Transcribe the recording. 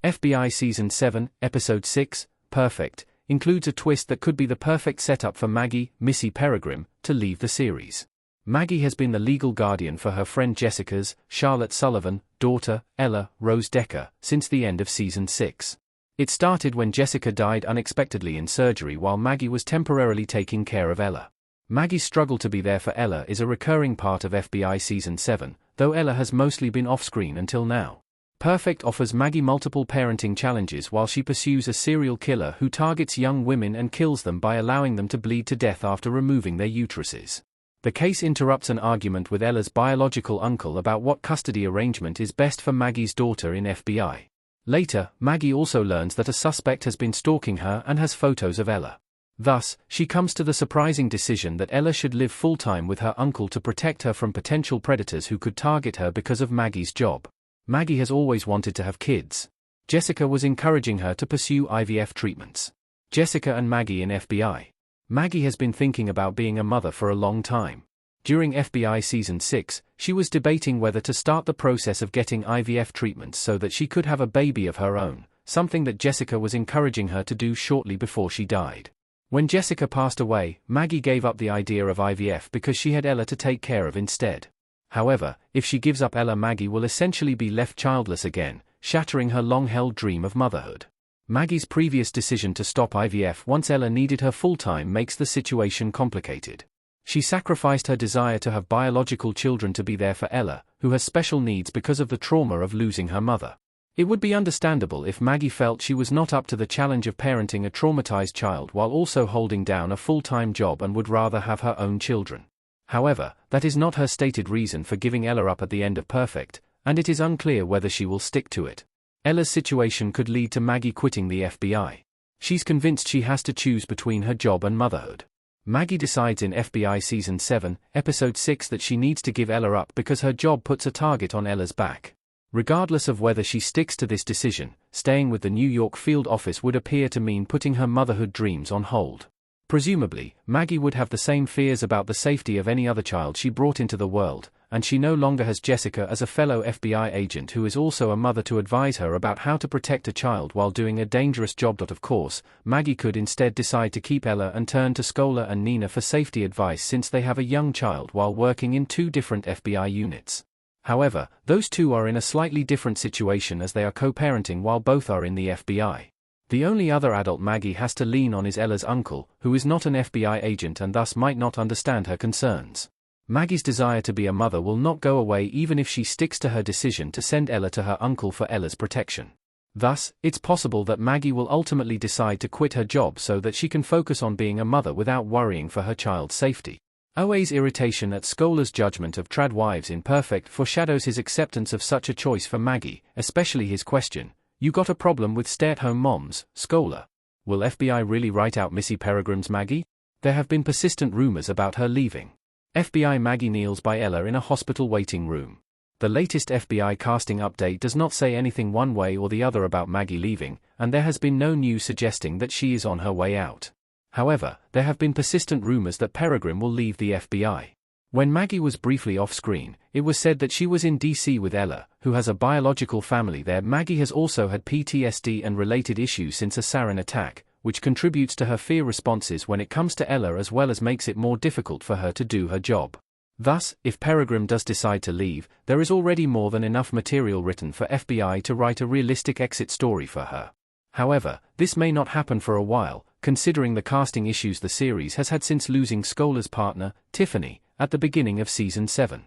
FBI Season 7, Episode 6, Perfect, includes a twist that could be the perfect setup for Maggie, Missy Peregrym, to leave the series. Maggie has been the legal guardian for her friend Jessica's, Charlotte Sullivan, daughter, Ella, Rose Decker, since the end of Season 6. It started when Jessica died unexpectedly in surgery while Maggie was temporarily taking care of Ella. Maggie's struggle to be there for Ella is a recurring part of FBI Season 7, though Ella has mostly been off-screen until now. Perfect offers Maggie multiple parenting challenges while she pursues a serial killer who targets young women and kills them by allowing them to bleed to death after removing their uteruses. The case interrupts an argument with Ella's biological uncle about what custody arrangement is best for Maggie's daughter in FBI. Later, Maggie also learns that a suspect has been stalking her and has photos of Ella. Thus, she comes to the surprising decision that Ella should live full-time with her uncle to protect her from potential predators who could target her because of Maggie's job. Maggie has always wanted to have kids. Jessica was encouraging her to pursue IVF treatments. Jessica and Maggie in FBI. Maggie has been thinking about being a mother for a long time. During FBI Season 6, she was debating whether to start the process of getting IVF treatments so that she could have a baby of her own, something that Jessica was encouraging her to do shortly before she died. When Jessica passed away, Maggie gave up the idea of IVF because she had Ella to take care of instead. However, if she gives up Ella, Maggie will essentially be left childless again, shattering her long-held dream of motherhood. Maggie's previous decision to stop IVF once Ella needed her full-time makes the situation complicated. She sacrificed her desire to have biological children to be there for Ella, who has special needs because of the trauma of losing her mother. It would be understandable if Maggie felt she was not up to the challenge of parenting a traumatized child while also holding down a full-time job and would rather have her own children. However, that is not her stated reason for giving Ella up at the end of Perfect, and it is unclear whether she will stick to it. Ella's situation could lead to Maggie quitting the FBI. She's convinced she has to choose between her job and motherhood. Maggie decides in FBI Season 7, Episode 6 that she needs to give Ella up because her job puts a target on Ella's back. Regardless of whether she sticks to this decision, staying with the New York field office would appear to mean putting her motherhood dreams on hold. Presumably, Maggie would have the same fears about the safety of any other child she brought into the world, and she no longer has Jessica as a fellow FBI agent who is also a mother to advise her about how to protect a child while doing a dangerous job. Of course, Maggie could instead decide to keep Ella and turn to Scola and Nina for safety advice since they have a young child while working in two different FBI units. However, those two are in a slightly different situation as they are co-parenting while both are in the FBI. The only other adult Maggie has to lean on is Ella's uncle, who is not an FBI agent and thus might not understand her concerns. Maggie's desire to be a mother will not go away even if she sticks to her decision to send Ella to her uncle for Ella's protection. Thus, it's possible that Maggie will ultimately decide to quit her job so that she can focus on being a mother without worrying for her child's safety. OA's irritation at Scola's judgment of trad wives in Perfect foreshadows his acceptance of such a choice for Maggie, especially his question, "You got a problem with stay-at-home moms, Scola? Will FBI really write out Missy Peregrym's Maggie?" There have been persistent rumors about her leaving. FBI Maggie kneels by Ella in a hospital waiting room. The latest FBI casting update does not say anything one way or the other about Maggie leaving, and there has been no news suggesting that she is on her way out. However, there have been persistent rumors that Peregrym will leave the FBI. When Maggie was briefly off-screen, it was said that she was in DC with Ella, who has a biological family there. Maggie has also had PTSD and related issues since a sarin attack, which contributes to her fear responses when it comes to Ella as well as makes it more difficult for her to do her job. Thus, if Peregrym does decide to leave, there is already more than enough material written for FBI to write a realistic exit story for her. However, this may not happen for a while, considering the casting issues the series has had since losing Scola's partner, Tiffany, at the beginning of Season 7.